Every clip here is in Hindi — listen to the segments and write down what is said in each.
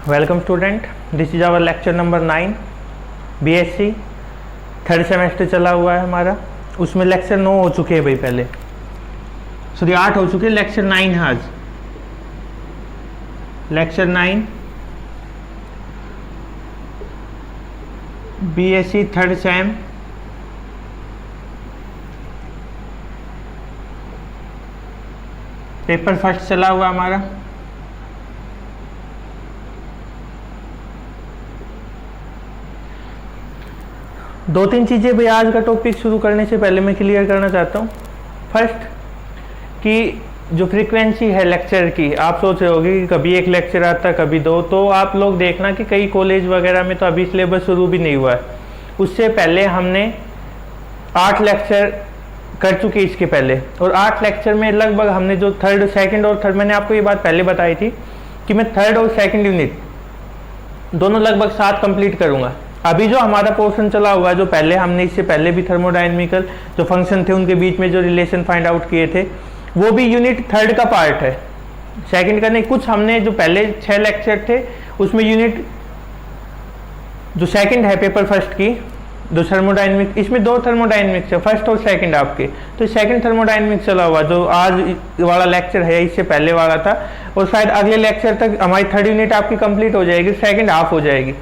Welcome student, this is our lecture number 9 BSc third semester चला हुआ है हमारा। उसमें लेक्चर 9 हो चुके हैं भाई, पहले सॉरी 8 हो चुके हैं। लेक्चर 9 है आज, lecture 9 BSc third same paper first चला हुआ हमारा। दो तीन चीज़ें भाई आज का टॉपिक शुरू करने से पहले मैं क्लियर करना चाहता हूँ। फर्स्ट कि जो फ्रीक्वेंसी है लेक्चर की, आप सोच रहे होगे कि कभी एक लेक्चर आता कभी दो, तो आप लोग देखना कि कई कॉलेज वगैरह में तो अभी सिलेबस शुरू भी नहीं हुआ है। उससे पहले हमने 8 लेक्चर कर चुके इसके पहले, और 8 लेक्चर में लगभग हमने जो थर्ड सेकंड और थर्ड, मैंने आपको ये बात पहले बताई थी कि मैं थर्ड और सेकंड यूनिट दोनों लगभग साथ कंप्लीट करूँगा। अभी जो हमारा पोर्शन चला हुआ है, जो पहले हमने इससे पहले भी थर्मोडायनेमिकल जो फंक्शन थे उनके बीच में जो रिलेशन फाइंड आउट किए थे, वो भी यूनिट थर्ड का पार्ट है, सेकंड का नहीं। कुछ हमने जो पहले 6 लेक्चर थे उसमें यूनिट जो सेकंड है पेपर फर्स्ट की, जो थर्मोडायनेमिक, इसमें 2 थर्मोडायनेमिक्स है, फर्स्ट और सेकंड आपके। तो सेकंड थर्मोडायनेमिक्स चला हुआ, जो आज वाला लेक्चर है इससे पहले वाला था, और शायद अगले लेक्चर तक हमारी थर्ड यूनिट आपकी कंप्लीट हो जाएगी, सेकंड हाफ हो जाएगी।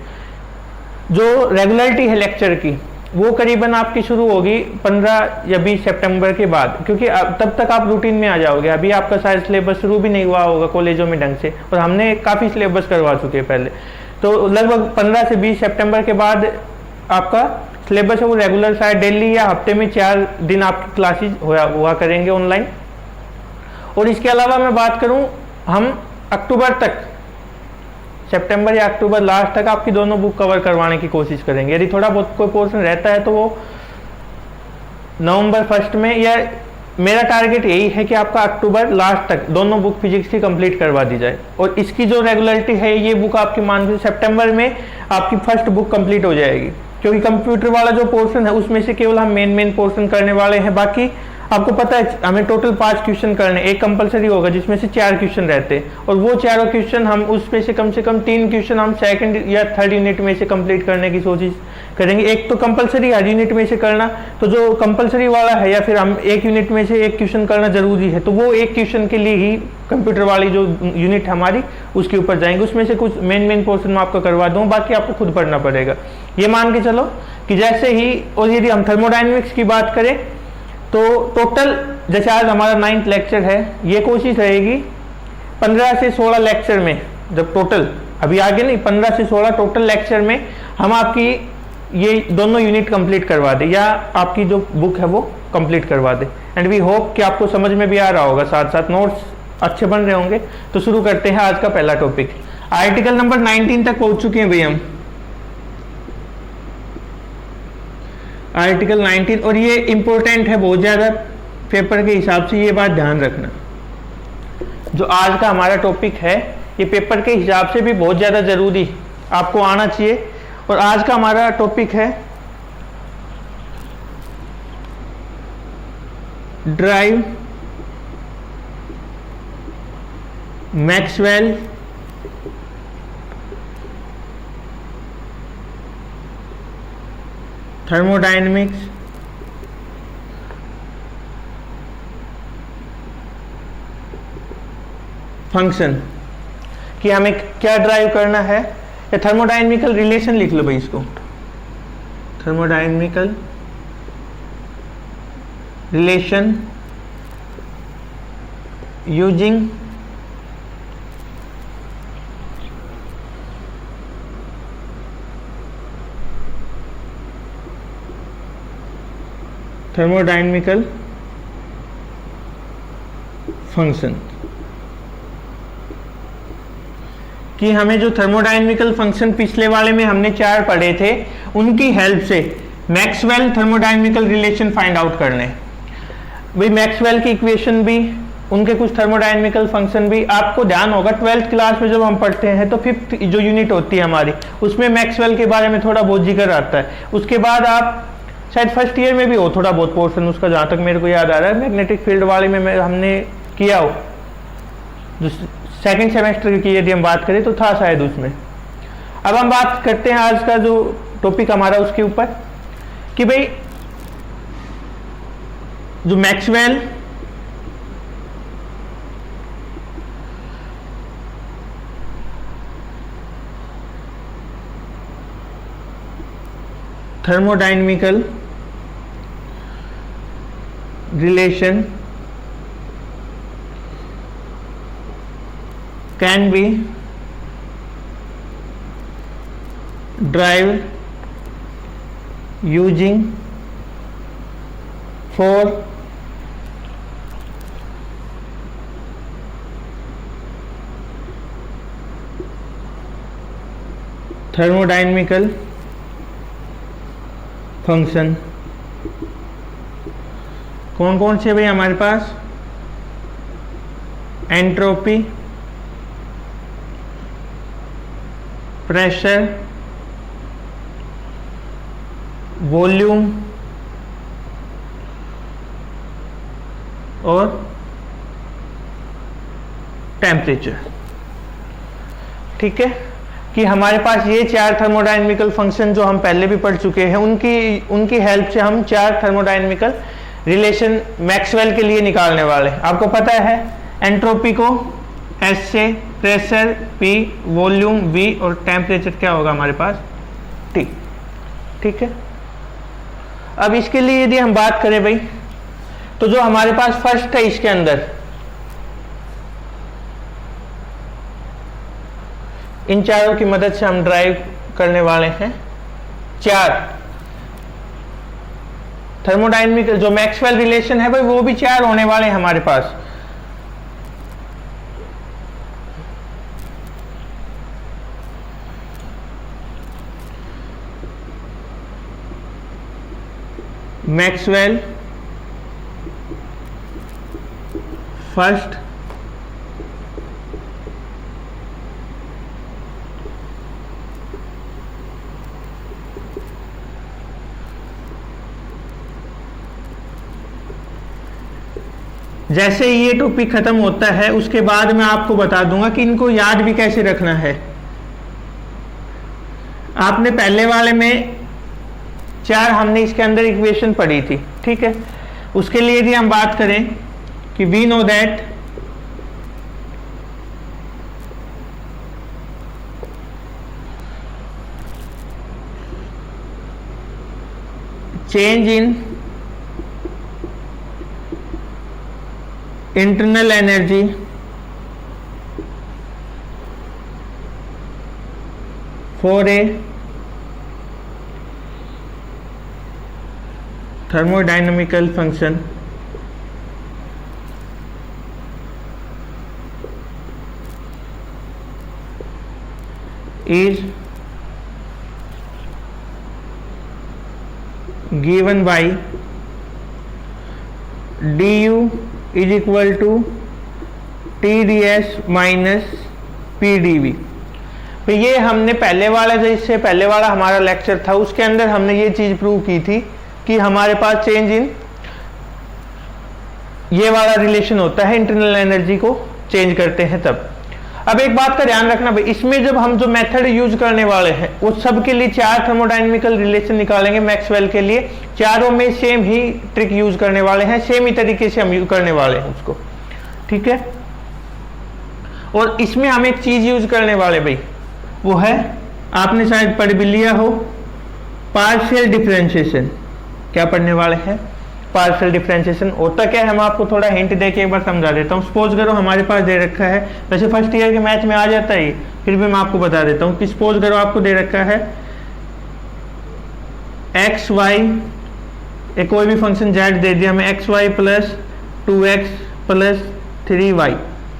जो रेगुलरिटी है लेक्चर की वो करीबन आपकी शुरू होगी 15 या 20 सितंबर के बाद, क्योंकि तब तक आप रूटीन में आ जाओगे। अभी आपका शायद सिलेबस शुरू भी नहीं हुआ होगा कॉलेजों में ढंग से, और हमने काफ़ी सिलेबस करवा चुके हैं पहले। तो लगभग 15 से 20 सितंबर के बाद आपका सिलेबस है वो रेगुलर, शायद डेली या हफ्ते में 4 दिन आपकी क्लासेज हुआ करेंगे ऑनलाइन। और इसके अलावा मैं बात करूँ, हम अक्टूबर तक, सितंबर या अक्टूबर लास्ट तक आपकी दोनों बुक कवर करवाने की कोशिश करेंगे। यदि थोड़ा बहुत कोई पोर्शन रहता है तो वो नवंबर फर्स्ट में, या मेरा टारगेट यही है कि आपका अक्टूबर लास्ट तक दोनों बुक फिजिक्स की कंप्लीट करवा दी जाए। और इसकी जो रेगुलरिटी है, ये बुक आपकी मान के सितंबर में आपकी फर्स्ट बुक कंप्लीट हो जाएगी, क्योंकि कंप्यूटर वाला जो पोर्शन है उसमेमें से केवल हम मेन पोर्शन करने वाले हैं। बाकी आपको पता है हमें टोटल 5 क्वेश्चन करने, एक कंपलसरी होगा जिसमें से 4 क्वेश्चन रहते हैं, और वो चारों क्वेश्चन हम उसमें से कम 3 क्वेश्चन हम सेकंड या थर्ड यूनिट में से कंप्लीट करने की कोशिश करेंगे। एक तो कंपलसरी हर यूनिट में से करना, तो जो कंपलसरी वाला है या फिर हम एक यूनिट में से एक क्वेश्चन करना जरूरी है, तो वो एक क्वेश्चन के लिए ही कंप्यूटर वाली जो यूनिट हमारी उसके ऊपर जाएंगे। उसमें से कुछ मेन पोर्शन मैं आपको करवा दूँ, बाकी आपको खुद पढ़ना पड़ेगा। ये मान के चलो कि जैसे ही, और यदि हम थर्मोडायनेमिक्स की बात करें तो टोटल, जैसे आज हमारा 9th लेक्चर है, ये कोशिश रहेगी 15 से 16 लेक्चर में, जब टोटल अभी आगे नहीं, 15 से 16 टोटल लेक्चर में हम आपकी ये दोनों यूनिट कंप्लीट करवा दे, या आपकी जो बुक है वो कंप्लीट करवा दे। एंड वी होप कि आपको समझ में भी आ रहा होगा, साथ साथ नोट्स अच्छे बन रहे होंगे। तो शुरू करते हैं आज का पहला टॉपिक। आर्टिकल नंबर 19 तक पहुंच चुके हैं भाई हम, आर्टिकल 19, और ये इंपॉर्टेंट है बहुत ज़्यादा पेपर के हिसाब से, ये बात ध्यान रखना। जो आज का हमारा टॉपिक है ये पेपर के हिसाब से भी बहुत ज़्यादा ज़रूरी आपको आना चाहिए। और आज का हमारा टॉपिक है ड्राइव मैक्सवेल थर्मोडायनेमिक्स फंक्शन कि हमें क्या ड्राइव करना है, या थर्मोडायनेमिकल रिलेशन लिख लो भाई इसको, thermodynamical relation using thermodynamical function, कि हमें जो थर्मोडायनेमिकल फंक्शन पिछले वाले में हमने 4 पढ़े थे, उनकी हेल्प से Maxwell thermodynamical relation find out करने। भाई मैक्सवेल की इक्वेशन भी, उनके कुछ थर्मोडायनेमिकल फंक्शन भी आपको ध्यान होगा। 12th क्लास में जब हम पढ़ते हैं तो 5th जो यूनिट होती है हमारी, उसमें मैक्सवेल के बारे में थोड़ा बहुत जिक्र आता है। उसके बाद आप शायद फर्स्ट ईयर में भी हो थोड़ा बहुत पोर्शन उसका, जहाँ तक मेरे को याद आ रहा है, मैग्नेटिक फील्ड वाले में हमने किया हो, जो सेकंड सेमेस्टर की यदि हम बात करें तो था शायद उसमें, अब हम बात करते हैं आज का जो टॉपिक हमारा उसके ऊपर कि भाई जो Maxwell thermodynamical relation can be derived using four thermodynamical function. कौन कौन से भाई हमारे पास? एंट्रोपी, प्रेशर, वॉल्यूम और टेम्परेचर। ठीक है कि हमारे पास ये चार थर्मोडायनेमिकल फंक्शन जो हम पहले भी पढ़ चुके हैं, उनकी हेल्प से हम चार थर्मोडायनेमिकल रिलेशन मैक्सवेल के लिए निकालने वाले हैं। आपको पता है एंट्रोपी को एस से, प्रेशर पी, वॉल्यूम वी और टेम्परेचर क्या होगा हमारे पास? टी। ठीक है, अब इसके लिए यदि हम बात करें भाई, तो जो हमारे पास फर्स्ट है इसके अंदर इन चारों की मदद से हम ड्राइव करने वाले हैं चार थर्मोडायनेमिकल जो मैक्सवेल रिलेशन है भाई, वो भी चार होने वाले हैं हमारे पास। मैक्सवेल फर्स्ट, जैसे ये टॉपिक खत्म होता है उसके बाद मैं आपको बता दूंगा कि इनको याद भी कैसे रखना है। आपने पहले वाले में चार हमने इसके अंदर इक्वेशन पढ़ी थी। ठीक है, उसके लिए यदि हम बात करें कि we know that change in internal energy for a thermodynamical function is given by du is equal to T D S minus P D V. तो ये हमने पहले वाला, जो इससे पहले वाला हमारा लेक्चर था उसके अंदर हमने ये चीज प्रूव की थी कि हमारे पास चेंज इन ये वाला रिलेशन होता है, इंटरनल एनर्जी को चेंज करते हैं तब। अब एक बात का ध्यान रखना भाई, इसमें जब हम जो मेथड यूज करने वाले हैं वो सब के लिए चार थर्मोडायनेमिकल रिलेशन निकालेंगे मैक्सवेल के लिए। चारों में सेम ही ट्रिक यूज करने वाले हैं, सेम ही तरीके से हम यूज करने वाले हैं उसको। ठीक है, और इसमें हम एक चीज यूज करने वाले भाई, वो है, आपने शायद पढ़ भी लिया हो, पार्शियल डिफरेंशिएशन। क्या पढ़ने वाले हैं? पार्शियल डिफरेंशिएशन होता क्या है, हम आपको थोड़ा हिंट दे के एक बार समझा देता हूँ। सपोज करो हमारे पास दे रखा है, वैसे फर्स्ट ईयर के मैथ में आ जाता है, फिर भी मैं आपको बता देता हूँ कि सपोज करो आपको दे रखा है एक्स वाई, एक कोई भी फंक्शन जेड दे दिया हमें, x Y plus 2x plus 3y,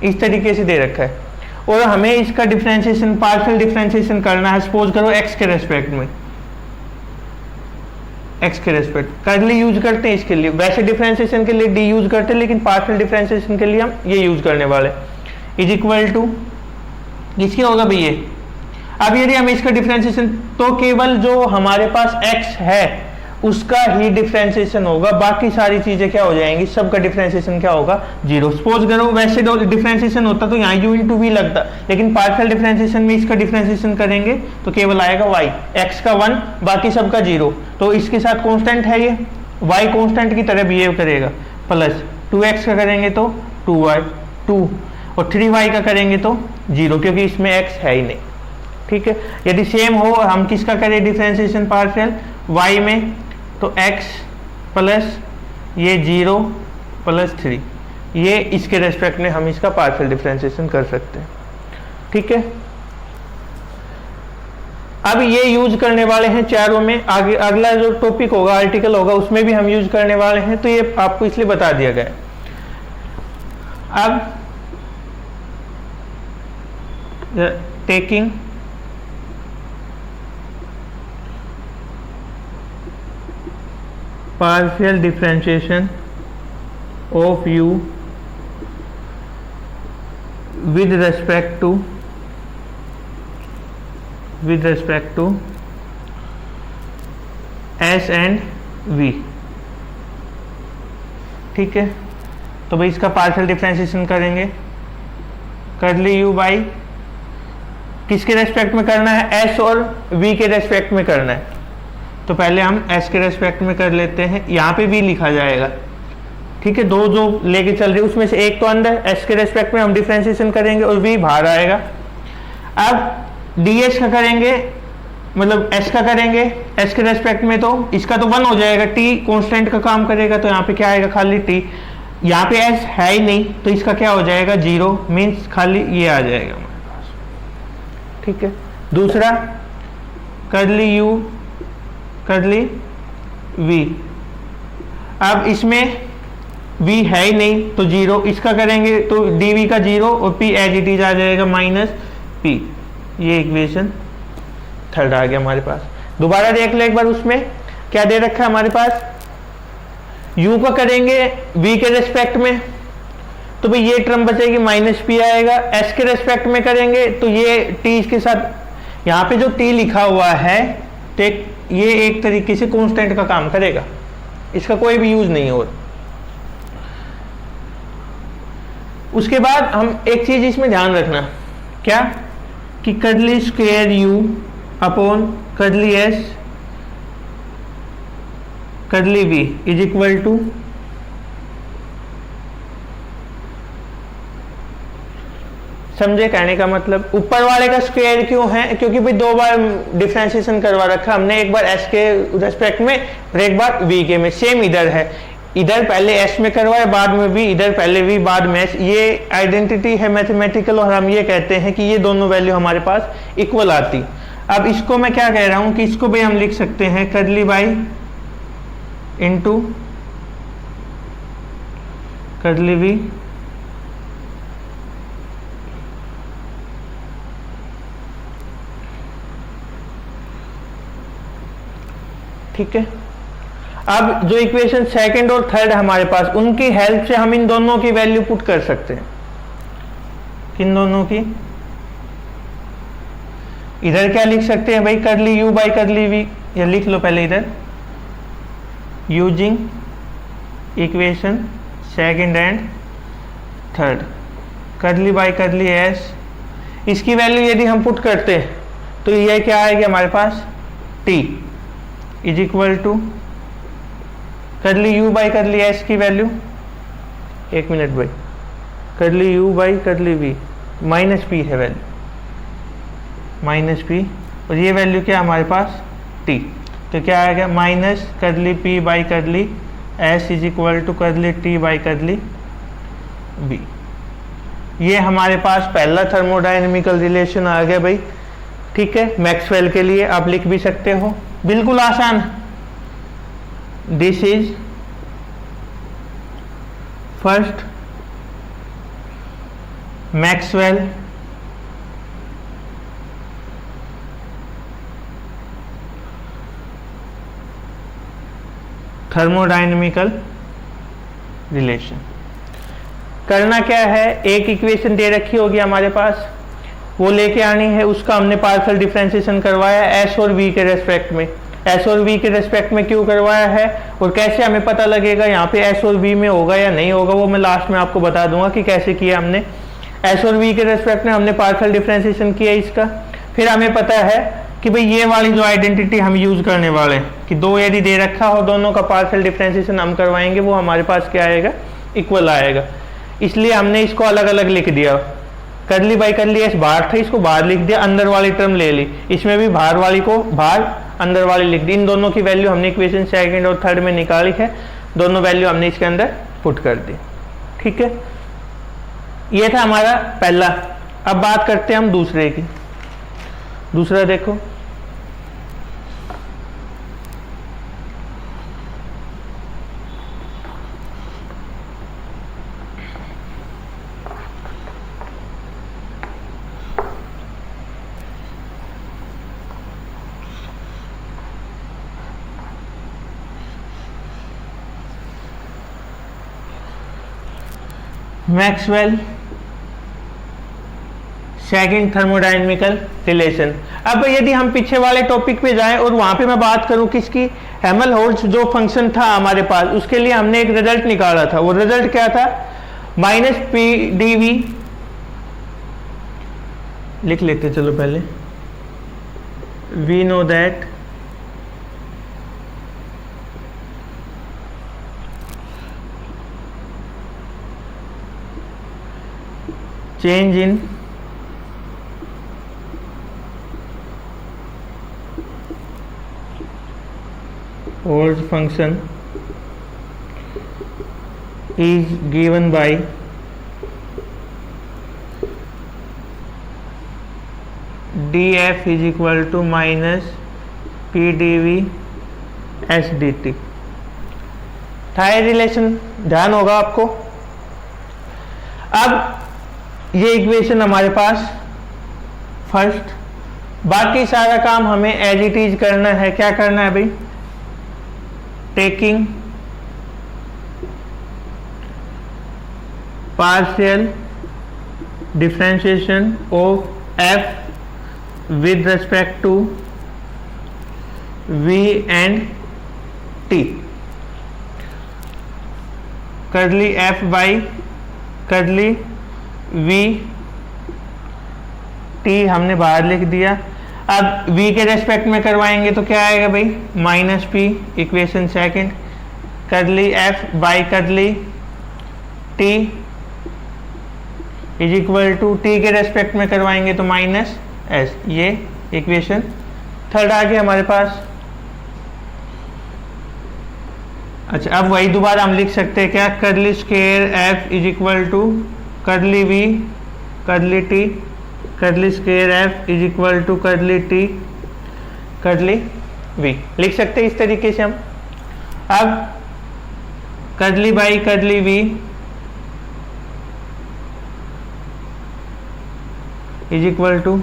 इस तरीके से दे रखा है, और हमें इसका डिफरेंशिएशन, पार्शियल डिफरेंशिएशन करना है। सपोज करो x के रेस्पेक्ट में, x के रेस्पेक्ट करली यूज करते हैं इसके लिए, वैसे डिफरेंशिएशन के लिए d यूज करते हैं, लेकिन पार्शियल डिफरेंशिएशन के लिए हम ये यूज करने वाले, इज इक्वल टू किसके होगा भाई ये। अब यदि हम इसका डिफरेंशिएशन, तो केवल जो हमारे पास x है उसका ही डिफरेंशिएशन होगा, बाकी सारी चीजें क्या हो जाएंगी, सबका डिफरेंशिएशन क्या होगा, जीरो। सपोज करो वैसे डिफरेंशिएशन होता तो यहाँ u इंटू वी लगता, लेकिन पार्शियल डिफरेंशिएशन में इसका डिफरेंशिएशन करेंगे तो केवल आएगा y, x का 1 बाकी सबका 0, तो इसके साथ कांस्टेंट है ये, y कांस्टेंट की तरह बिहेव करेगा, प्लस 2x का करेंगे तो 2y 2 और 3y का करेंगे तो 0, क्योंकि इसमें x है ही नहीं। ठीक है, यदि सेम हो हम किसका करें डिफरेंशिएशन पार्शियल, y में, तो x प्लस ये 0 प्लस 3, ये इसके रेस्पेक्ट में हम इसका पार्शियल डिफरेंशिएशन कर सकते हैं। ठीक है, अब ये यूज करने वाले हैं चारों में, आगे अगला जो टॉपिक होगा आर्टिकल होगा उसमें भी हम यूज करने वाले हैं, तो ये आपको इसलिए बता दिया गया है। अब taking partial differentiation of u with respect to s and v। ठीक है, तो भाई इसका पार्शियल डिफरेंशिएशन करेंगे, कर्ली u बाई किसके रेस्पेक्ट में करना है, s और v के रेस्पेक्ट में करना है, तो पहले हम s के रेस्पेक्ट में कर लेते हैं, यहाँ पे भी लिखा जाएगा। ठीक है, दो जो लेके चल रही है उसमें से एक तो अंदर s के रेस्पेक्ट में हम डिफरेंशिएशन करेंगे और v बाहर आएगा। अब ds का करेंगे, मतलब s का करेंगे s के रेस्पेक्ट में, तो इसका तो 1 हो जाएगा, t कांस्टेंट का काम करेगा, तो यहाँ पे क्या आएगा, खाली t, यहाँ पे s है ही नहीं तो इसका क्या हो जाएगा 0, मीन्स खाली ये आ जाएगा हमारे पास। ठीक है, दूसरा कर्ली u कर्ली v, अब इसमें v है ही नहीं तो 0, इसका करेंगे तो dv का 0 और p एज इट इज आ जाएगा माइनस p, ये इक्वेशन थर्ड आ गया हमारे पास। दोबारा देख ले एक बार, उसमें क्या दे रखा है हमारे पास, u का करेंगे v के रेस्पेक्ट में, तो भाई ये टर्म बचेगी माइनस p आएगा, s के रेस्पेक्ट में करेंगे तो ये t इसके साथ, यहाँ पे जो t लिखा हुआ है तो ये एक तरीके से कांस्टेंट का काम करेगा, इसका कोई भी यूज नहीं हो। उसके बाद हम एक चीज इसमें ध्यान रखना, क्या कि curly square u upon curly s curly v is equal to समझे कहने का मतलब, ऊपर वाले का स्क्वायर क्यों है, क्योंकि भाई दो बार डिफरेंशिएशन करवा रखा हमने, एक बार s के रेस्पेक्ट में और एक बार v के में, सेम इधर है, इधर पहले s में करवाया बाद में v, इधर पहले v बाद में s, ये आइडेंटिटी है मैथमेटिकल, और हम ये कहते हैं कि ये दोनों वैल्यू हमारे पास इक्वल आती। अब इसको मैं क्या कह रहा हूं कि इसको भी हम लिख सकते हैं curly by into curly v ठीक है। अब जो इक्वेशन सेकंड और थर्ड हमारे पास, उनकी हेल्प से हम इन दोनों की वैल्यू पुट कर सकते हैं, किन दोनों की, इधर क्या लिख सकते हैं भाई, curly u by curly v, या लिख लो पहले इधर, using equation second and third, curly by curly s, इसकी वैल्यू यदि हम पुट करते हैं तो ये क्या आएगी हमारे पास, t is equal to curly u by curly s की वैल्यू, एक मिनट भाई, curly u by curly v minus p है वैल्यू, माइनस p, और ये वैल्यू क्या हमारे पास t, तो क्या आएगा minus curly p by curly s is equal to curly t by curly v। ये हमारे पास पहला थर्मोडायनेमिकल रिलेशन आ गया भाई। ठीक है, मैक्सवेल के लिए आप लिख भी सकते हो, बिल्कुल आसान। This is first Maxwell thermodynamical relation. करना क्या है, एक इक्वेशन दे रखी होगी हमारे पास, वो लेके आनी है, उसका हमने पार्शियल डिफरेंशिएशन करवाया s और v के रेस्पेक्ट में, एस और वी के रेस्पेक्ट में क्यों करवाया है और कैसे हमें पता लगेगा यहाँ पे एस और वी में होगा या नहीं होगा, वो मैं लास्ट में आपको बता दूंगा कि कैसे किया हमने। एस और वी के रेस्पेक्ट में हमने पार्शियल डिफरेंशिएशन किया इसका। फिर हमें पता है कि भाई ये वाली जो आइडेंटिटी हम यूज करने वाले हैं कि दो यदि दे रखा हो, दोनों का पार्शियल डिफरेंशिएशन हम करवाएंगे, वो हमारे पास क्या आएगा, इक्वल आएगा। इसलिए हमने इसको अलग अलग लिख दिया। करली बाई करली एस बाहर था, इसको बाहर लिख दिया, अंदर वाली टर्म ले ली, इसमें भी बाहर वाली को बाहर, अंदर वाली लिख दी। इन दोनों की वैल्यू हमने इक्वेशन सेकंड और थर्ड में निकाली है, दोनों वैल्यू हमने इसके अंदर पुट कर दी। ठीक है, ये था हमारा पहला। अब बात करते हैं हम दूसरे की। दूसरा देखो, मैक्सवेल सेकंड थर्मोडायनेमिकल रिलेशन। अब यदि हम पीछे वाले टॉपिक पे जाएं और वहां पे मैं बात करूं किसकी, हेल्महोल्ट्ज जो फंक्शन था हमारे पास, उसके लिए हमने एक रिजल्ट निकाला था। वो रिजल्ट क्या था, माइनस पी डी वी, लिख लेते चलो पहले, we know that change in Holtz function is given by df is equal to minus p dv s dt। था ये रिलेशन, ध्यान होगा आपको। अब ये इक्वेशन हमारे पास फर्स्ट, बाकी सारा काम हमें एज इट इज करना है। क्या करना है भाई, taking partial differentiation of F with respect to V and T, curly F by curly V T हमने बाहर लिख दिया। अब v के रेस्पेक्ट में करवाएंगे तो क्या आएगा भाई, minus P, equation second, curly F by curly T is equal to, T के रेस्पेक्ट में करवाएंगे तो माइनस एस, ये इक्वेशन थर्ड आ गया हमारे पास। अच्छा, अब वही दोबारा हम लिख सकते हैं क्या, curly square F is equal to curly V curly T, curly square F is equal to curly T curly V, लिख सकते हैं इस तरीके से हम। अब करली by curly we is equal to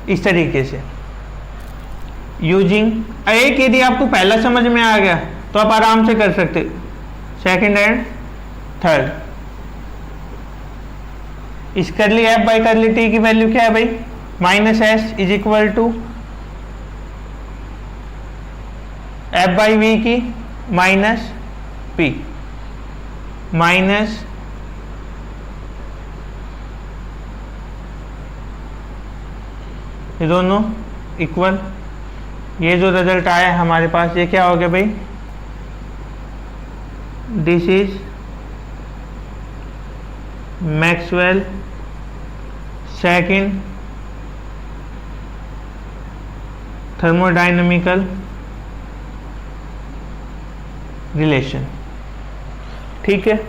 इस तरीके से यूजिंग एक, यदि आपको पहला समझ में आ गया तो आप आराम से कर सकते, सेकंड एंड थर्ड। इस curly F by curly T की वैल्यू क्या है भाई, minus S is equal to F by V की माइनस पी, माइनस ये दोनों इक्वल। ये जो रिजल्ट आया हमारे पास, ये क्या हो गया भाई, this is Maxwell second thermodynamical relation. ठीक है,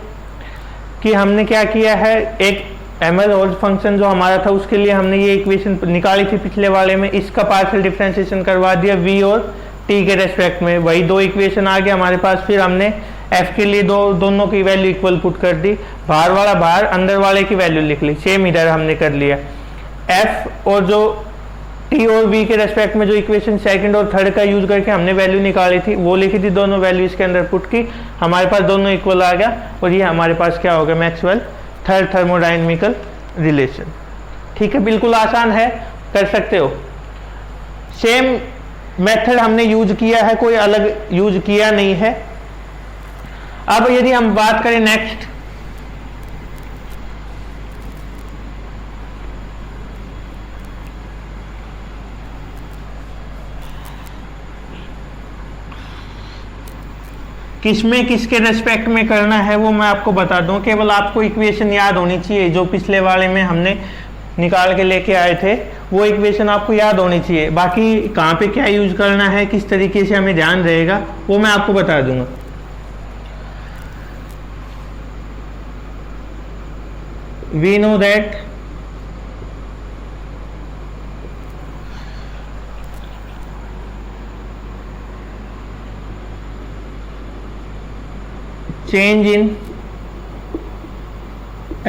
कि हमने क्या किया है, एक हेल्महोल्ट्ज फंक्शन जो हमारा था उसके लिए हमने ये इक्वेशन निकाली थी पिछले वाले में, इसका पार्शियल डिफरेंशिएशन करवा दिया v और t के रेस्पेक्ट में, वही दो इक्वेशन आ गया हमारे पास। फिर हमने f के लिए दोनों की वैल्यू इक्वल पुट कर दी, बाहर वाला बाहर, अंदर वाले की वैल्यू लिख ली, सेम इधर हमने कर लिया। f और जो t और v के रेस्पेक्ट में जो इक्वेशन सेकंड और थर्ड का यूज करके हमने वैल्यू निकाली थी वो लिखी थी, दोनों वैल्यू इसके अंदर पुट की, हमारे पास दोनों इक्वल आ गया और ये हमारे पास क्या हो गया, मैक्सवेल थर्ड थर्मोडायनेमिकल रिलेशन। ठीक है, बिल्कुल आसान है, कर सकते हो। सेम मेथड हमने यूज किया है, कोई अलग यूज किया नहीं है। अब यदि हम बात करें नेक्स्ट, किसमें किसके रेस्पेक्ट में करना है वो मैं आपको बता दूं। केवल आपको इक्वेशन याद होनी चाहिए, जो पिछले वाले में हमने निकाल के लेके आए थे वो इक्वेशन आपको याद होनी चाहिए। बाकी कहाँ पे क्या यूज करना है, किस तरीके से हमें ध्यान रहेगा, वो मैं आपको बता दूंगा। We know that change in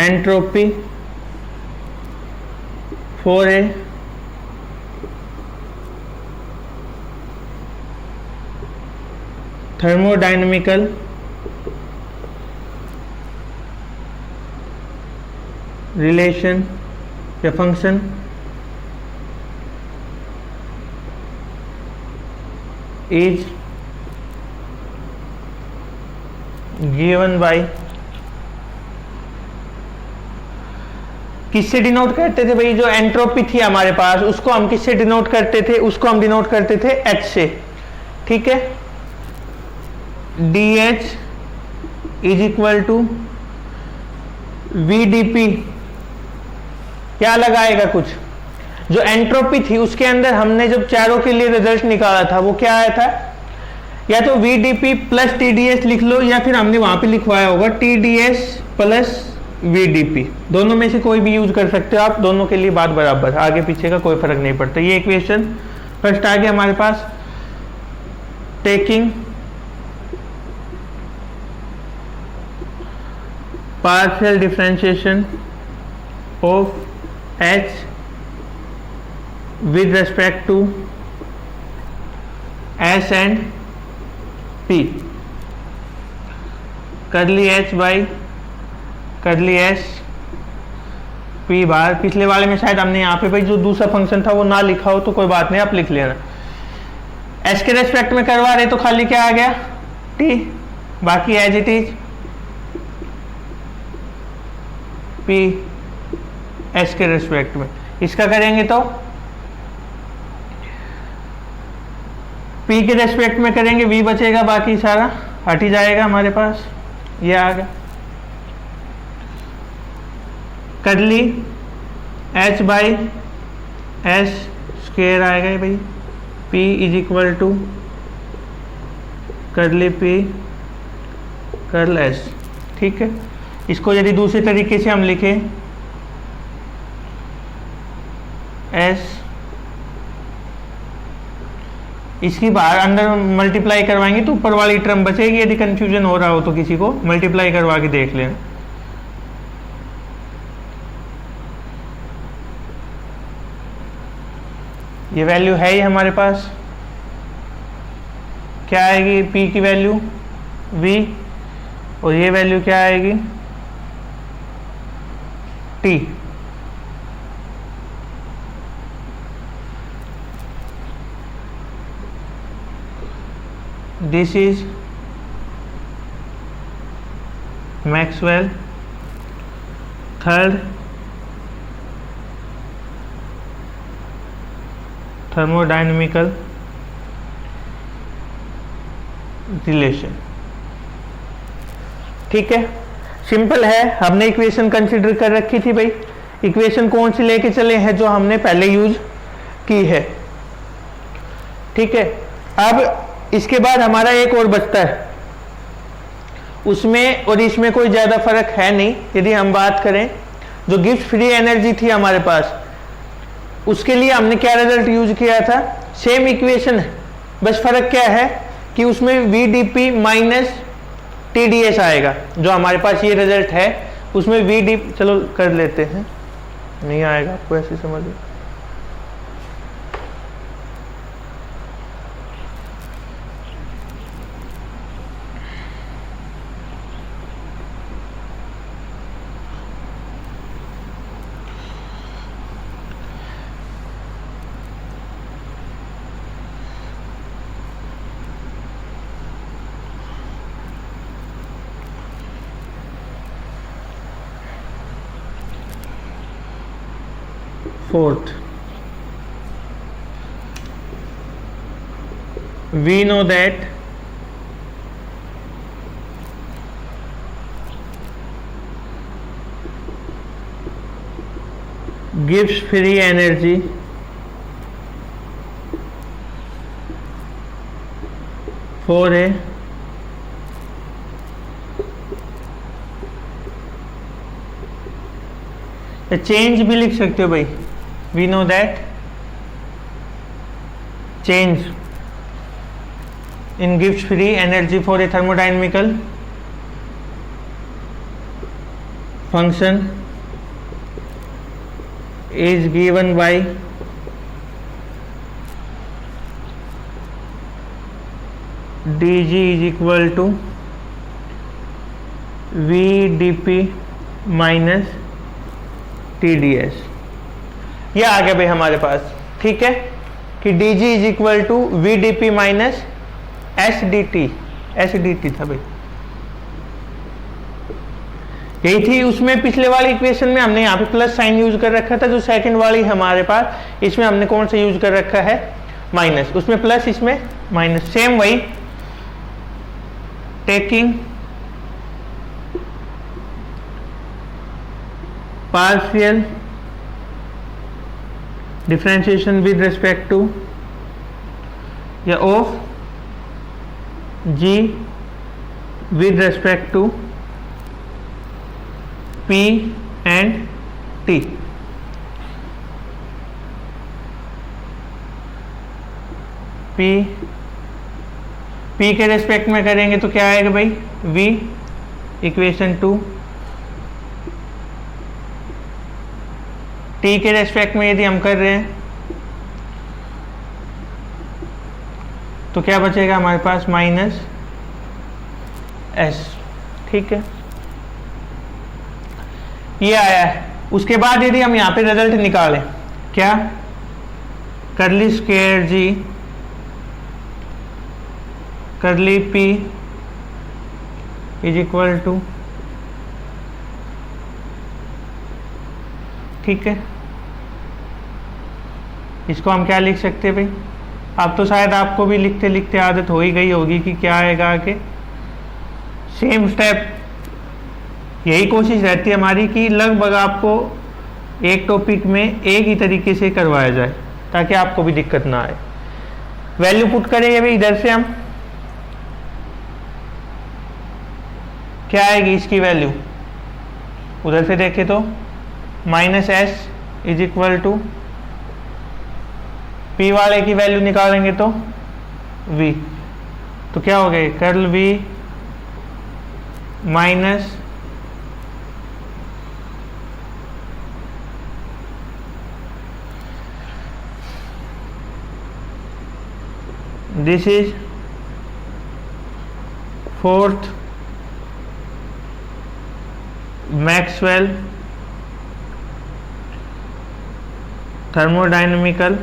entropy for a thermodynamical relation या function is given by, किससे डिनोट करते थे भाई? जो एंट्रोपी थी हमारे पास उसको हम किससे डिनोट करते थे? उसको हम डिनोट करते थे H से, ठीक है। DH is equal to VdP, क्या लगाएगा कुछ, जो एंट्रोपी थी उसके अंदर हमने जब चारों के लिए रिजल्ट निकाला था वो क्या आया था? या तो VdP प्लस TdS लिख लो, या फिर हमने वहां पे लिखवाया होगा TdS प्लस VdP। दोनों में से कोई भी यूज कर सकते हो आप, दोनों के लिए बात बराबर, आगे पीछे का कोई फर्क नहीं पड़ता। ये इक्वेशन फर्स्ट आ गया हमारे पास। Taking partial differentiation of H with respect to S and P, curly H by curly S P bar. पिछले वाले में शायद हमने यहाँ पे भाई जो दूसरा फंक्शन था वो ना लिखा हो तो कोई बात नहीं, आप लिख लेना। S के रेस्पेक्ट में करवा रहे तो खाली क्या आ गया? T, बाकी as it is P S के रेस्पेक्ट में। इसका करेंगे तो P के रेस्पेक्ट में करेंगे, V बचेगा, बाकी सारा हट ही जाएगा हमारे पास। ये आ गया करली H बाई S स्क्वायर आएगा भाई। P इज इक्वल टू करली P कर्ल S, ठीक है। इसको यदि दूसरे तरीके से हम लिखें S, इसकी बाहर अंदर मल्टीप्लाई करवाएंगे तो ऊपर वाली टर्म बचेगी। यदि कंफ्यूजन हो रहा हो तो किसी को मल्टीप्लाई करवा के देख लेना। ये वैल्यू है ही हमारे पास, क्या आएगी? P की वैल्यू V, और ये वैल्यू क्या आएगी? T। This is Maxwell third thermodynamical relation, ठीक है। सिंपल है, हमने इक्वेशन कंसीडर कर रखी थी भाई। इक्वेशन कौन सी लेके चले हैं? जो हमने पहले यूज की है, ठीक है। अब इसके बाद हमारा एक और बचता है, उसमें और इसमें कोई ज़्यादा फर्क है नहीं। यदि हम बात करें जो गिब्स फ्री एनर्जी थी हमारे पास, उसके लिए हमने क्या रिजल्ट यूज किया था? सेम इक्वेशन है, बस फर्क क्या है कि उसमें VdP माइनस TdS आएगा। जो हमारे पास ये रिजल्ट है उसमें VdP, चलो कर लेते हैं, नहीं आएगा आपको ऐसे समझ। fourth, we know that gives free energy for a change भी लिख सकते हो भाई, we know that change in गिव्स free energy for a thermodynamical function is given by dg is equal to V D P minus TdS। ये आ गया भाई हमारे पास, ठीक है, कि dg is equal to V D P minus S D T था भाई, यही थी। उसमें पिछले वाली इक्वेशन में हमने यहाँ पे प्लस साइन यूज कर रखा था, जो सेकंड वाली हमारे पास, इसमें हमने कौन सा यूज कर रखा है, माइनस, उसमें प्लस इसमें माइनस, सेम वही, taking partial differentiation with respect to of g with respect to p and t। p के रेस्पेक्ट में करेंगे तो क्या आएगा भाई, v इक्वेशन टू, टी के रेस्पेक्ट में यदि हम कर रहे हैं तो क्या बचेगा हमारे पास, माइनस एस, ठीक है, ये आया है। उसके बाद यदि हम यहाँ पे रिजल्ट निकालें, क्या, करली स्क्वायर जी करली पी इज इक्वल टू, ठीक है, इसको हम क्या लिख सकते हैं भाई, अब तो शायद आपको भी लिखते लिखते आदत हो ही गई होगी कि क्या आएगा आगे, सेम स्टेप, यही कोशिश रहती है हमारी कि लगभग आपको एक टॉपिक में एक ही तरीके से करवाया जाए ताकि आपको भी दिक्कत ना आए। वैल्यू पुट करेंगे भाई, इधर से हम क्या आएगी इसकी वैल्यू, उधर से देखें तो minus S is equal to, P वाले की वैल्यू निकालेंगे तो v, तो क्या हो गया, curl v minus this is fourth Maxwell thermodynamical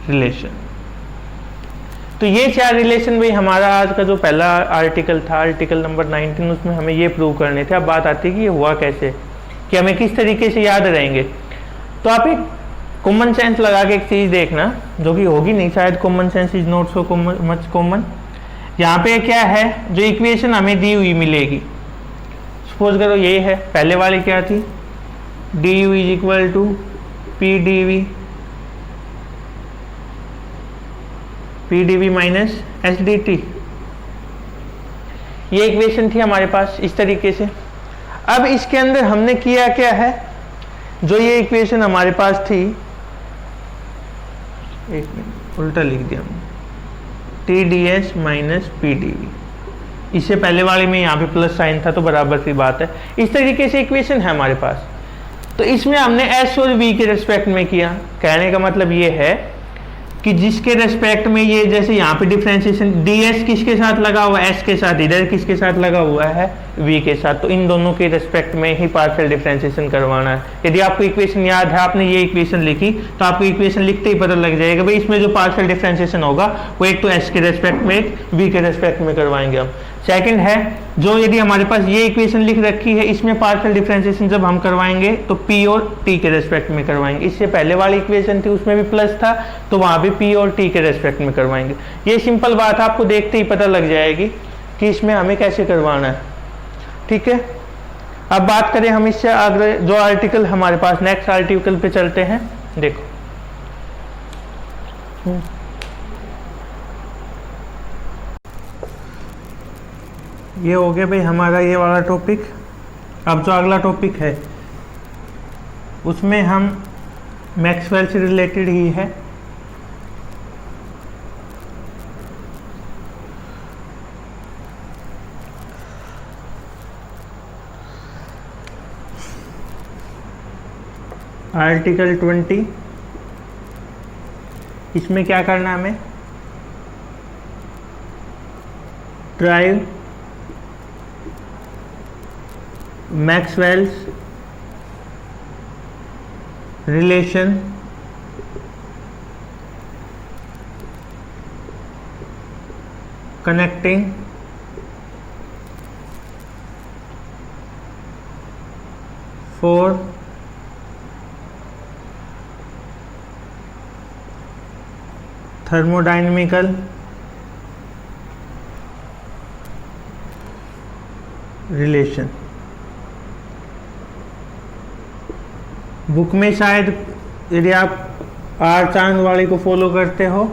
relation. तो ये चार रिलेशन भाई हमारा आज का जो पहला आर्टिकल था, आर्टिकल नंबर 19, उसमें हमें ये प्रूव करने थे। अब बात आती है कि ये हुआ कैसे, कि हमें किस तरीके से याद रहेंगे। तो आप एक कॉमन सेंस लगा के एक चीज़ देखना, जो कि होगी नहीं शायद, common sense is not so much common. यहाँ पे क्या है, जो इक्वेशन हमें दी हुई मिलेगी, सपोज करो ये है, पहले वाली क्या थी, D U is equal to P D V minus S D T, ये इक्वेशन थी हमारे पास इस तरीके से। अब इसके अंदर हमने किया क्या है, जो ये इक्वेशन हमारे पास थी, एक मिनट उल्टा लिख दिया हमने, T D S minus P D V, इससे पहले वाले में यहाँ पे प्लस साइन था तो बराबर सी बात है। इस तरीके से इक्वेशन है हमारे पास। तो इसमें हमने एस और वी के रेस्पेक्ट में किया। कहने का मतलब ये है कि जिसके रेस्पेक्ट में ये, जैसे यहाँ पे डिफरेंशिएशन डी एस किसके साथ लगा हुआ है, एस के साथ, इधर किसके साथ लगा हुआ है, वी के साथ, तो इन दोनों के रेस्पेक्ट में ही पार्शियल डिफरेंशिएशन करवाना है। यदि आपको इक्वेशन याद है, आपने ये इक्वेशन लिखी, तो आपको इक्वेशन लिखते ही पता लग जाएगा भाई इसमें जो पार्शियल डिफरेंशिएशन होगा वो एक तो एस के रेस्पेक्ट में, एक वी के रेस्पेक्ट में करवाएंगे हम। सेकंड है जो यदि हमारे पास ये इक्वेशन लिख रखी है, इसमें पार्शियल डिफरेंशिएशन जब हम करवाएंगे तो p और t के रेस्पेक्ट में करवाएंगे। इससे पहले वाली इक्वेशन थी उसमें भी प्लस था, तो वहां भी p और t के रेस्पेक्ट में करवाएंगे। ये सिंपल बात है, आपको देखते ही पता लग जाएगी कि इसमें हमें कैसे करवाना है। ठीक है, अब बात करें हम इससे आगे जो आर्टिकल हमारे पास, नेक्स्ट आर्टिकल पे चलते हैं। देखो ये हो गया भाई हमारा ये वाला टॉपिक। अब जो अगला टॉपिक है उसमें हम मैक्सवेल से रिलेटेड ही है। आर्टिकल 20, इसमें क्या करना है हमें, drive Maxwell's relation connecting four thermodynamical relation. Book में शायद यदि आप आर चांद वाले को फॉलो करते हो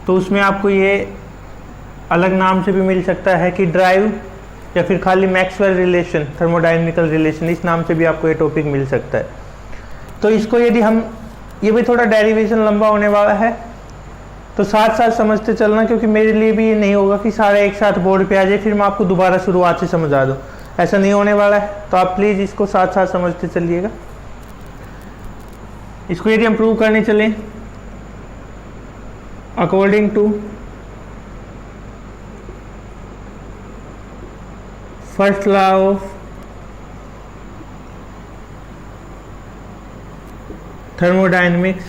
तो उसमें आपको ये अलग नाम से भी मिल सकता है कि ड्राइव, या फिर खाली मैक्सवेल रिलेशन थर्मोडायनेमिकल रिलेशन, इस नाम से भी आपको ये टॉपिक मिल सकता है। तो इसको यदि हम, ये भी थोड़ा डेरिवेशन लंबा होने वाला है तो साथ साथ समझते चलना, क्योंकि मेरे लिए भी ये नहीं होगा कि सारा एक साथ बोर्ड पे आ जाए फिर मैं आपको दोबारा शुरुआत से समझा दूँ, ऐसा नहीं होने वाला है। तो आप प्लीज़ इसको साथ साथ समझते चलिएगा। इसको यदि हम प्रूव करने चलें according to first law of thermodynamics,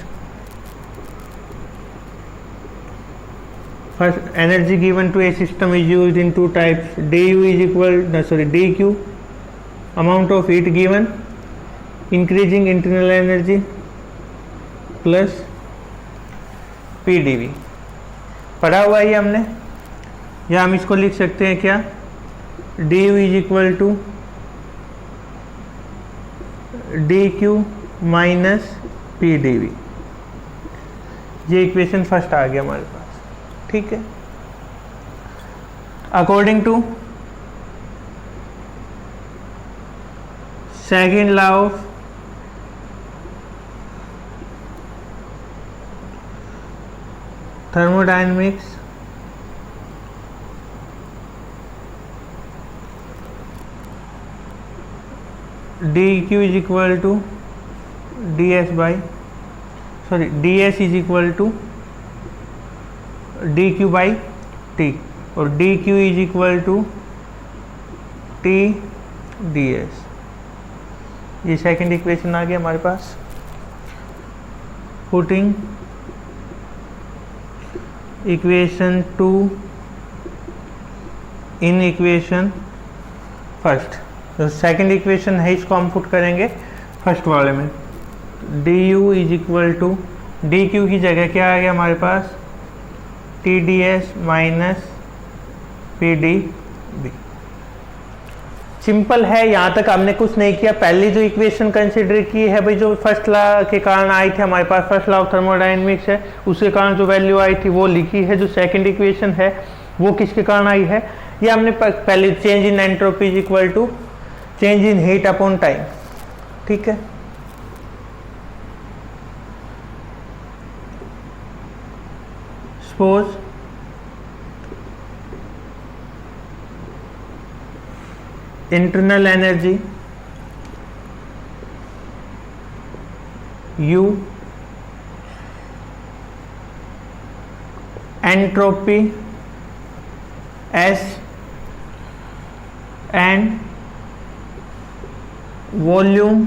first energy given to a system is used in two types. du is equal dq, amount of heat given, increasing internal energy, plus pdv। पढ़ा हुआ है हमने, या हम इसको लिख सकते हैं क्या, du is equal to dq minus pdv। ये इक्वेशन फर्स्ट आ गया हमारे पास। ठीक है, according to second law of thermodynamics, dq is equal to ds is equal to dq by t, और dq is equal to t ds। ये सेकंड इक्वेशन आ गया हमारे पास। Putting equation 2 in equation first, जो सेकंड इक्वेशन है इसको हम पुट करेंगे फर्स्ट वाले में। du is equal to dq की जगह क्या आ गया हमारे पास, tds माइनस pdv। सिंपल है, यहाँ तक हमने कुछ नहीं किया। पहली जो इक्वेशन कंसिडर की है भाई, जो फर्स्ट लॉ के कारण आई थी हमारे पास, फर्स्ट लॉ ऑफ थर्मोडायनेमिक्स है, उसके कारण जो वैल्यू आई थी वो लिखी है। जो सेकंड इक्वेशन है वो किसके कारण आई है, ये हमने पहले, change in entropy is equal to change in heat upon time. ठीक है, suppose internal energy U, entropy S and volume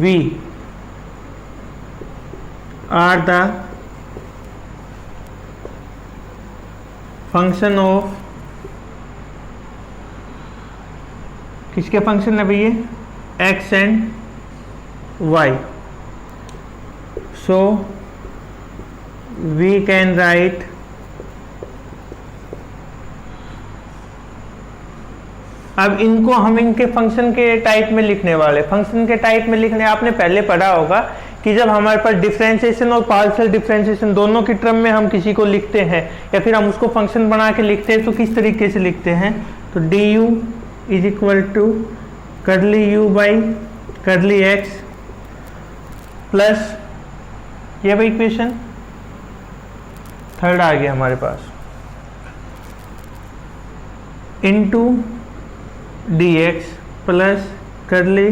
V are the function of, किसके फंक्शन है भैया, x and y. So we can write अब इनको हम इनके फंक्शन के टाइप में लिखने वाले. फंक्शन के टाइप में लिखने आपने पहले पढ़ा होगा कि जब हमारे पास डिफरेंशिएशन और पार्शियल डिफरेंशिएशन दोनों की टर्म में हम किसी को लिखते हैं या फिर हम उसको फंक्शन बना के लिखते हैं तो किस तरीके से लिखते हैं. तो D U is equal to curly you by curly X plus ये भाई इक्वेशन थर्ड आ गया हमारे पास, into D x plus curly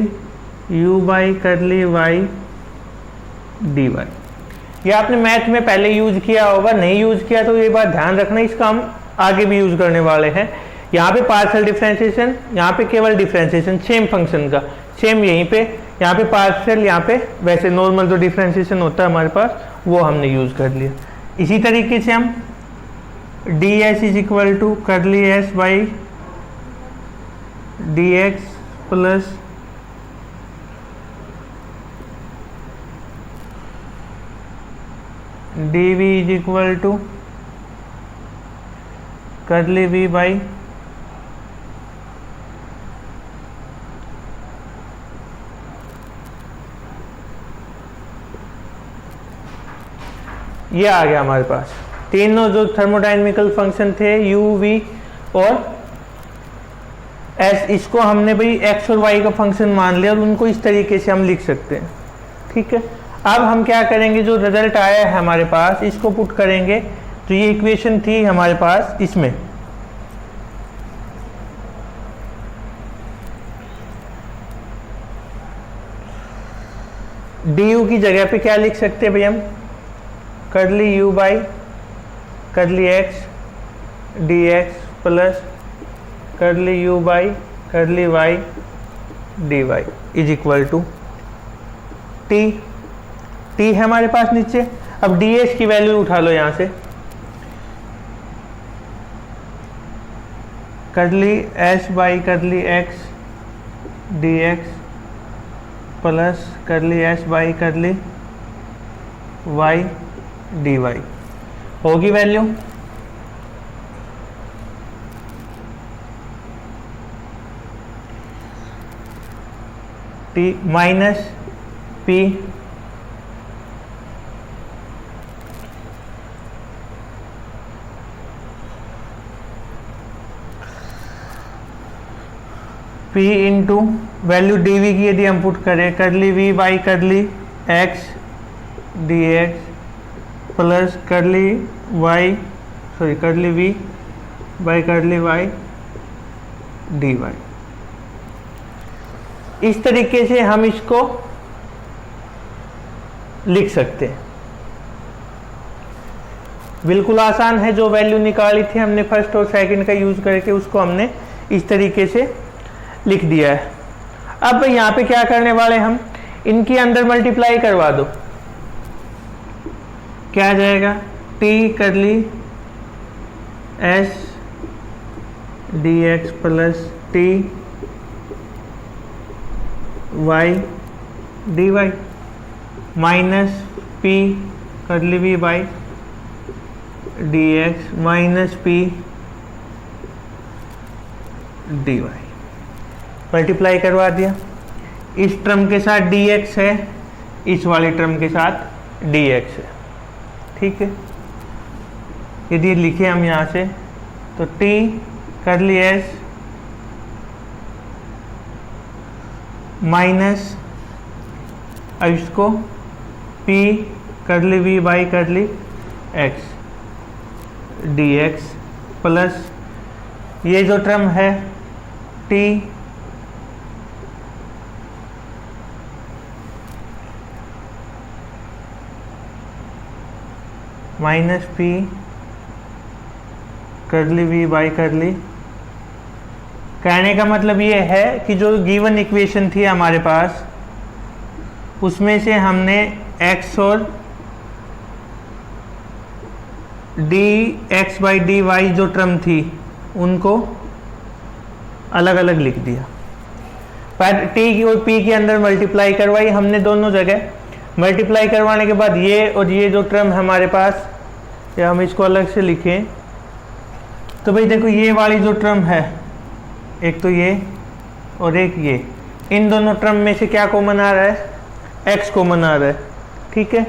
you by curly Y D Y. ये आपने मैथ में पहले यूज किया होगा, नहीं यूज किया तो ये बात ध्यान रखना, इसका हम आगे भी यूज करने वाले हैं. यहाँ पे पार्शियल डिफरेंशिएशन, यहाँ पे केवल डिफरेंशिएशन सेम फंक्शन का, सेम यहीं पे, यहाँ पे पार्शियल, यहाँ पे वैसे नॉर्मल जो डिफरेंशिएशन होता है हमारे पास वो हमने यूज कर लिया. इसी तरीके से हम d s is equal to curly S by d x plus d v is equal to curly we by ये आ गया हमारे पास. तीनों जो थर्मोडायनेमिकल फंक्शन थे यू वी और एस, इसको हमने भाई एक्स और वाई का फंक्शन मान लिया और उनको इस तरीके से हम लिख सकते हैं. ठीक है, अब हम क्या करेंगे, जो रिजल्ट आया है हमारे पास इसको पुट करेंगे. तो ये इक्वेशन थी हमारे पास, इसमें डी यू की जगह पे क्या लिख सकते हैं भाई हम, curly you by curly x D x plus curly you by curly Y D y is equal to t. T है हमारे पास नीचे. अब डी एस की वैल्यू उठा लो यहाँ से, curly S by curly x D x plus curly S by curly Y D Y होगी value. T minus P P into value D V की यदि हम पुट करें, curly we by curly x D x plus curly Y sorry curly we by curly Y D Y. इस तरीके से हम इसको लिख सकते हैं. बिल्कुल आसान है. जो वैल्यू निकाली थी हमने फर्स्ट और सेकंड का यूज करके उसको हमने इस तरीके से लिख दिया है. अब यहाँ पे क्या करने वाले हम, इनकी अंदर मल्टीप्लाई करवा दो. क्या आ जाएगा, t curly s d x plus t y D y minus p curly we by d x minus P d y. Multiply करवा दिया. इस टर्म के साथ डी एक्स है, इस वाले टर्म के साथ डी एक्स है. ठीक है, यदि लिखे हम यहाँ से तो टी कर्ली एस माइनस, अब इसको p curly we by curly x D x plus ये जो टर्म है t minus p curly we by curly. कहने का मतलब ये है कि जो गिवन इक्वेशन थी हमारे पास उसमें से हमने x और d x by d y जो टर्म थी उनको अलग अलग लिख दिया। पर टी की और पी के अंदर मल्टीप्लाई करवाई हमने दोनों जगह। मल्टीप्लाई करवाने के बाद ये और ये जो टर्म है हमारे पास, या हम इसको अलग से लिखें तो भाई देखो ये वाली जो टर्म है, एक तो ये और एक ये, इन दोनों टर्म में से क्या कॉमन आ रहा है? x कॉमन आ रहा है, ठीक है।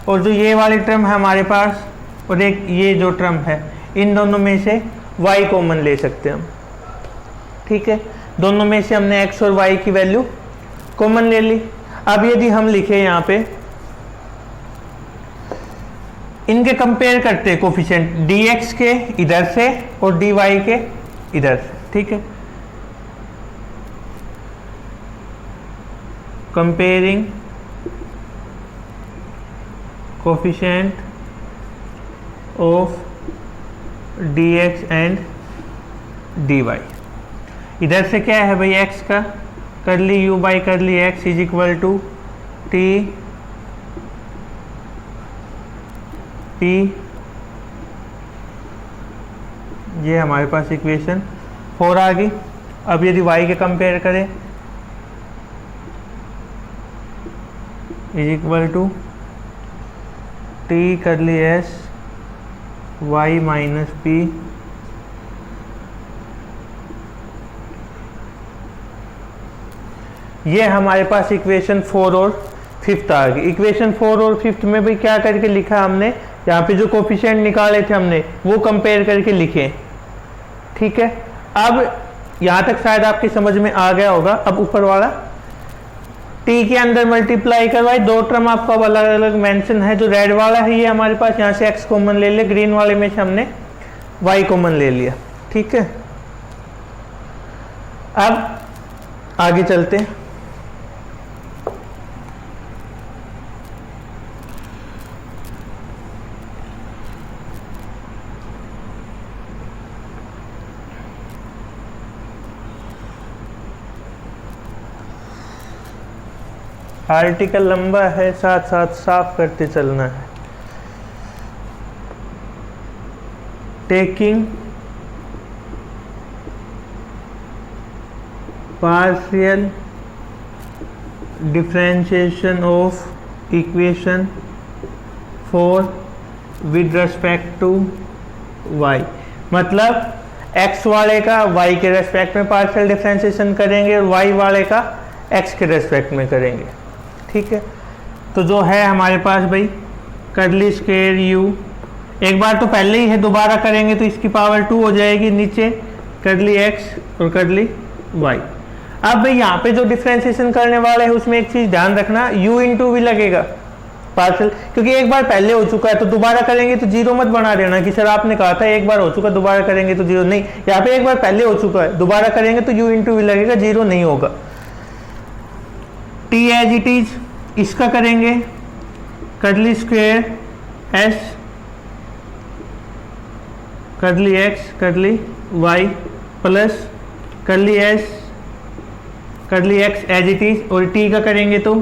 और जो ये वाली टर्म है हमारे पास और एक ये जो टर्म है, इन दोनों में से y कॉमन ले सकते हैं हम, ठीक है। दोनों में से हमने x और y की वैल्यू कॉमन ले ली। अब यदि हम लिखे यहाँ पे, इनके कंपेयर करते हैं कोफिशिएंट dx के इधर से और dy के इधर से, ठीक है। Comparing coefficient of dx and dy। इधर से क्या है भाई x का, curly u by curly x is equal to t ये हमारे पास इक्वेशन 4 आ गई। अब यदि y के कंपेयर करें इज इक्वल टू t करली s y माइनस p ये हमारे पास इक्वेशन 4 और 5 आ गई। इक्वेशन 4 और 5 में भी क्या करके लिखा हमने, यहाँ पे जो कोफिशिएंट निकाले थे हमने वो कंपेयर करके लिखे, ठीक है। अब यहाँ तक शायद आपकी समझ में आ गया होगा। अब ऊपर वाला t के अंदर मल्टीप्लाई करवाए, दो टर्म आपको अब अलग अलग मेंशन है। जो रेड वाला है ये हमारे पास, यहाँ से x कॉमन ले लिया, ग्रीन वाले में से हमने y कॉमन ले लिया, ठीक है। अब आगे चलते हैं। आर्टिकल लंबा है, साथ साथ साफ करते चलना है। Taking partial differentiation of equation 4 with respect to y, मतलब x वाले का y के रेस्पेक्ट में पार्शियल डिफरेंशिएशन करेंगे और y वाले का x के रेस्पेक्ट में करेंगे, ठीक है। तो जो है हमारे पास भाई करली स्क्वायर u, एक बार तो पहले ही है, दोबारा करेंगे तो इसकी पावर 2 हो जाएगी, नीचे करली x और करली y। अब भाई यहाँ पे जो डिफरेंशिएशन करने वाले हैं उसमें एक चीज ध्यान रखना, u इंटू भी लगेगा पार्शियल, क्योंकि एक बार पहले हो चुका है तो दोबारा करेंगे तो जीरो मत बना देना कि सर आपने कहा था एक बार हो चुका दोबारा करेंगे तो जीरो, नहीं, यहाँ पे एक बार पहले हो चुका है, दोबारा करेंगे तो u इंटू भी लगेगा, जीरो नहीं होगा। t एज इट इज, इसका करेंगे curly square s curly x curly y plus curly s curly x as it is, और t का करेंगे तो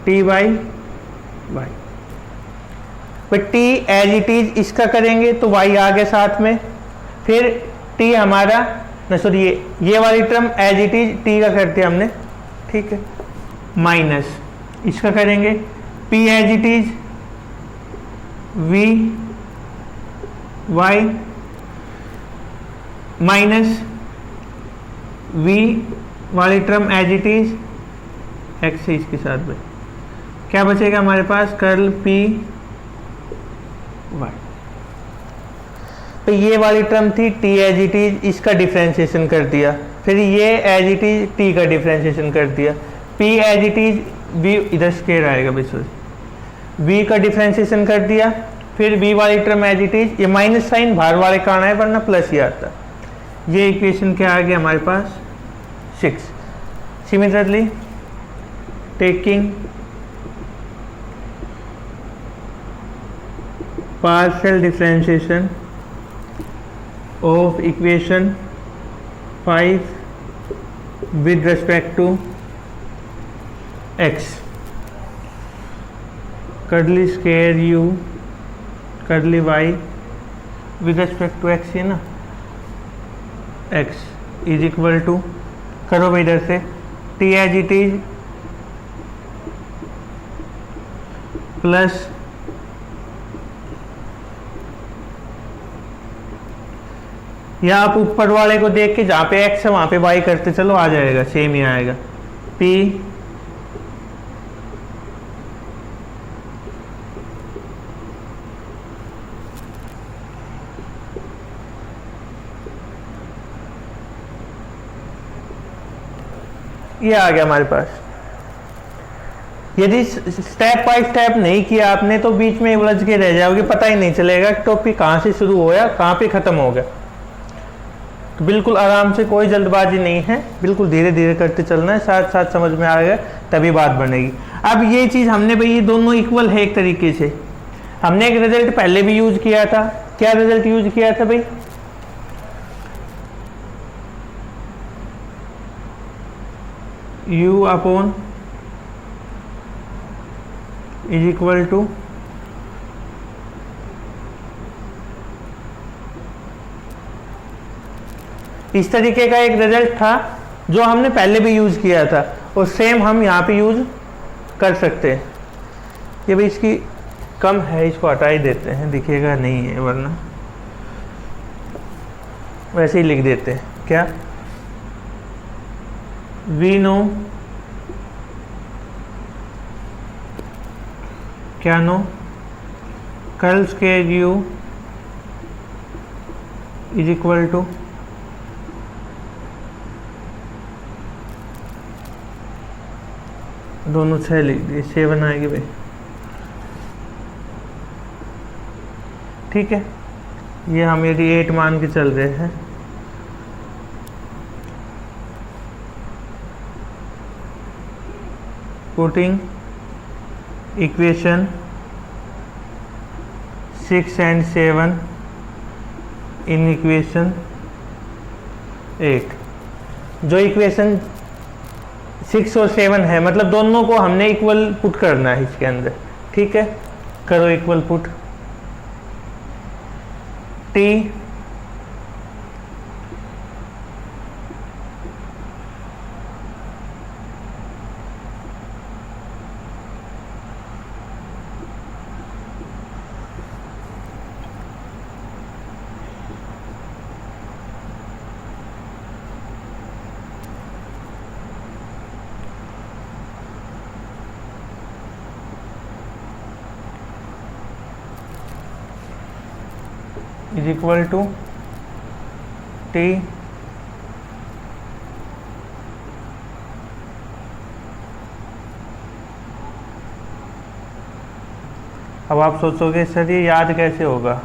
t by y। t as it is इसका करेंगे तो y आ गया साथ में, फिर t हमारा न सॉरी ये वाली term as it is t का करते हमने, ठीक है, माइनस इसका करेंगे p as it is v y minus v वाली term as it is x से इसके साथ भाई क्या बचेगा हमारे पास, कर्ल p y। तो ये वाली टर्म थी t एज इट इज, इसका डिफरेंशिएशन कर दिया, फिर ये एज इट इज t का डिफरेंशिएशन कर दिया, p as it is v इधर स्क्वायर आएगा भाई सॉरी, v का डिफरेंशिएशन कर दिया, फिर v वाली टर्म एज इट इज, ये माइनस साइन बाहर वाले का आना है वरना प्लस ही आता। ये इक्वेशन क्या आ गया हमारे पास 6। Similarly taking partial differentiation of equation 5 with respect to x, curly square u curly y with respect to x, ये ना एक्स इज इक्वल टू, करो भाई इधर से, t as it is plus या आप ऊपर वाले को देख के जहाँ पे एक्स है वहाँ पे वाई करते चलो, आ जाएगा, सेम ही आएगा। पी ये आ गया हमारे पास। यदि स्टेप बाय स्टेप नहीं किया आपने तो बीच में उलझ के रह जाओगे, पता ही नहीं चलेगा टॉपिक कहाँ से शुरू होया कहाँ पे ख़त्म हो गया। तो बिल्कुल आराम से, कोई जल्दबाजी नहीं है, बिल्कुल धीरे धीरे करते चलना है, साथ साथ समझ में आ गया तभी बात बनेगी। अब ये चीज़ हमने भाई ये दोनों इक्वल है एक तरीके से। हमने एक रिजल्ट पहले भी यूज किया था, क्या रिजल्ट यूज किया था भाई, u upon is equal to इस तरीके का एक रिजल्ट था जो हमने पहले भी यूज किया था, और सेम हम यहाँ पे यूज कर सकते हैं। ये भी इसकी कम है, इसको हटा ही देते हैं, दिखेगा नहीं है वरना वैसे ही लिख देते हैं। क्या वी नो, क्या know, curl square u is equal to दोनों 6 लिख दिए, 7 आएगी भाई, ठीक है। ये हम यदि 8 मान के चल रहे हैं, putting equation 6 and 7 in equation 8, जो इक्वेशन 6 और 7 है, मतलब दोनों को हमने इक्वल पुट करना है इसके अंदर, ठीक है। करो equal put, t is equal to t अब आप सोचोगे सर ये याद कैसे होगा,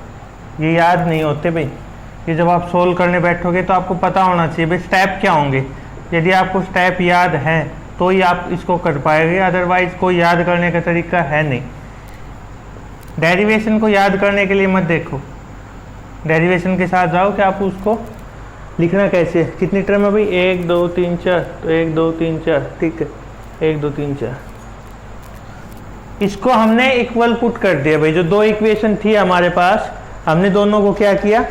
ये याद नहीं होते भाई। ये जब आप सोल्व करने बैठोगे तो आपको पता होना चाहिए भाई स्टेप क्या होंगे। यदि आपको स्टेप याद है तो ही आप इसको कर पाएंगे, अदरवाइज कोई याद करने का तरीका है नहीं। डेरिवेशन को याद करने के लिए मत देखो, डेरिवेशन के साथ जाओ कि आप उसको लिखना कैसे है। कितनी टर्म है भाई, 1 2 3 4, तो 1 2 3 4, ठीक है, 1 2 3 4। इसको हमने इक्वल पुट कर दिया भाई, जो दो इक्वेशन थी हमारे पास, हमने दोनों को क्या किया,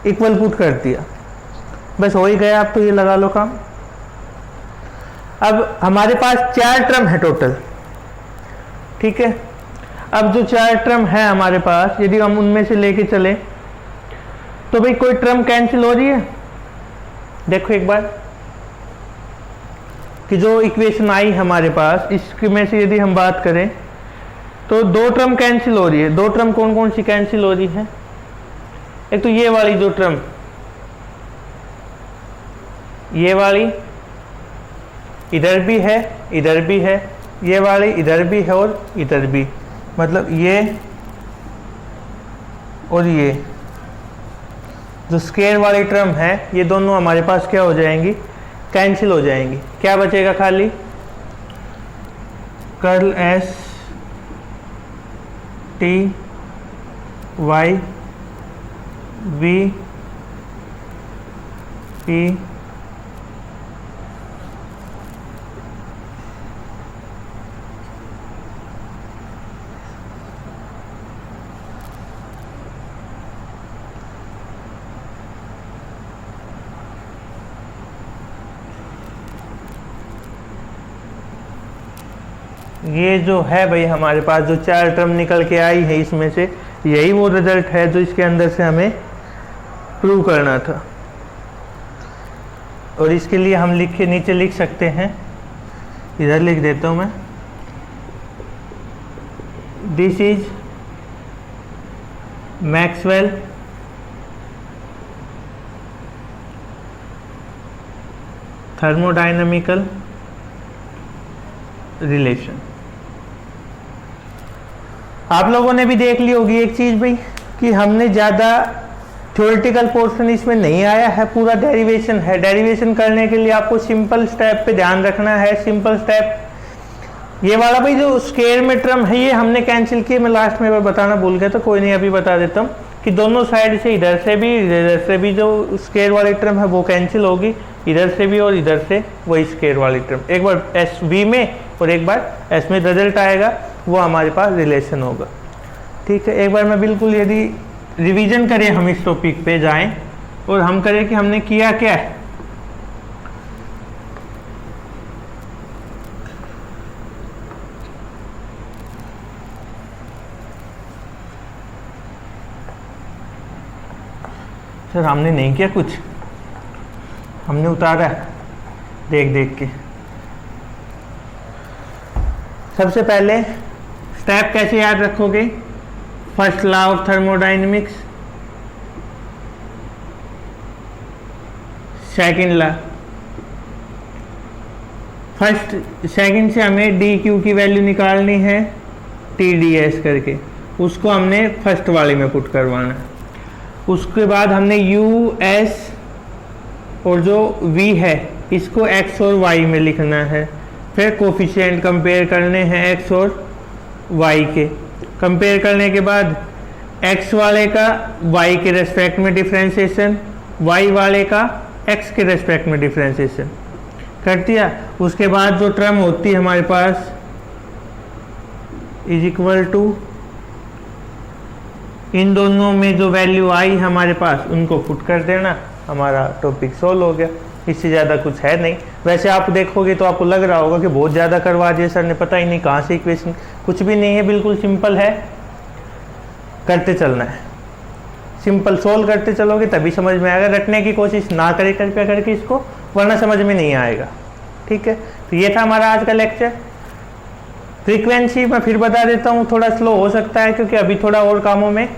इक्वल पुट कर दिया, बस हो ही गया। आप तो ये लगा लो काम। अब हमारे पास 4 टर्म है टोटल, ठीक है। अब जो 4 टर्म है हमारे पास, यदि हम उनमें से लेके चले तो भाई कोई टर्म कैंसिल हो रही है, देखो एक बार कि जो इक्वेशन आई हमारे पास इसमें से यदि हम बात करें तो 2 टर्म कैंसिल हो रही है। 2 टर्म कौन कौन सी कैंसिल हो रही है, एक तो ये वाली जो टर्म, ये वाली इधर भी है, इधर भी है, ये वाली इधर भी है और इधर भी, मतलब ये और ये जो स्क्वायर वाली टर्म है, ये दोनों हमारे पास क्या हो जाएंगी, कैंसिल हो जाएंगी। क्या बचेगा खाली, curl S T why V P ये जो है भाई हमारे पास जो 4 टर्म निकल के आई है, इसमें से यही वो रिजल्ट है जो इसके अंदर से हमें प्रूव करना था। और इसके लिए हम नीचे लिख सकते हैं, इधर लिख देता हूं मैं, दिस इज मैक्सवेल थर्मोडायनामिकल रिलेशन। आप लोगों ने भी देख ली होगी एक चीज भाई कि हमने ज़्यादा थ्योरेटिकल पोर्शन इसमें नहीं आया है, पूरा डेरिवेशन है। डेरिवेशन करने के लिए आपको सिंपल स्टेप पे ध्यान रखना है। सिंपल स्टेप ये वाला भाई जो स्क्वायर में टर्म है ये हमने कैंसिल किए, मैं लास्ट में बताना भूल गया, तो कोई नहीं अभी बता देता हूँ कि दोनों साइड से इधर से भी जो स्क्वायर वाली टर्म है वो कैंसिल होगी, इधर से भी और इधर से वही स्क्वायर वाली टर्म। एक बार एस वी में और एक बार एस में रिजल्ट आएगा, वो हमारे पास रिलेशन होगा। ठीक है, एक बार मैं बिल्कुल यदि रिवीजन करें, हम इस टॉपिक पे जाएं और हम करें कि हमने किया क्या है। सर हमने नहीं किया कुछ, हमने उतारा है देख देख के। सबसे पहले स्टेप कैसे याद रखोगे? First law of thermodynamics, second law. Second से हमें डी क्यू की वैल्यू निकालनी है टी डी एस करके, उसको हमने फर्स्ट वाले में पुट करवाना है। उसके बाद हमने यू एस और जो v है इसको x और y में लिखना है। फिर कोफिशिएंट कंपेयर करने हैं x और y के। कंपेयर करने के बाद x वाले का y के रेस्पेक्ट में डिफ्रेंशिएशन, y वाले का x के रेस्पेक्ट में डिफ्रेंशिएशन कर दिया। उसके बाद जो टर्म होती है हमारे पास इज इक्वल टू, इन दोनों में जो वैल्यू आई हमारे पास उनको पुट कर देना, हमारा टॉपिक सोल्व हो गया। इससे ज़्यादा कुछ है नहीं। वैसे आप देखोगे तो आपको लग रहा होगा कि बहुत ज़्यादा करवा दिया सर ने, पता ही नहीं कहाँ से इक्वेशन। कुछ भी नहीं है, बिल्कुल सिंपल है, करते चलना है। सिंपल सोल्व करते चलोगे तभी समझ में आएगा। रटने की कोशिश ना करें कृपया करके इसको, वरना समझ में नहीं आएगा। ठीक है, तो ये था हमारा आज का लेक्चर। फ्रीक्वेंसी मैं फिर बता देता हूँ, थोड़ा स्लो हो सकता है क्योंकि अभी थोड़ा और कामों में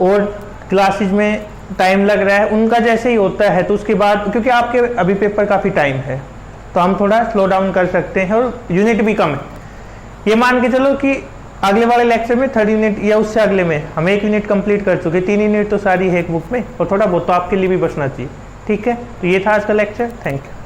और क्लासेज में टाइम लग रहा है। उनका जैसे ही होता है तो उसके बाद, क्योंकि आपके अभी पेपर काफ़ी टाइम है तो हम थोड़ा स्लो डाउन कर सकते हैं और यूनिट भी कम है। ये मान के चलो कि अगले वाले लेक्चर में 3rd यूनिट या उससे अगले में हम 1 यूनिट कंप्लीट कर चुके। 3 यूनिट तो सारी है एक बुक में और थोड़ा बहुत तो आपके लिए भी बचना चाहिए। ठीक है, तो ये था आज का लेक्चर। Thank you.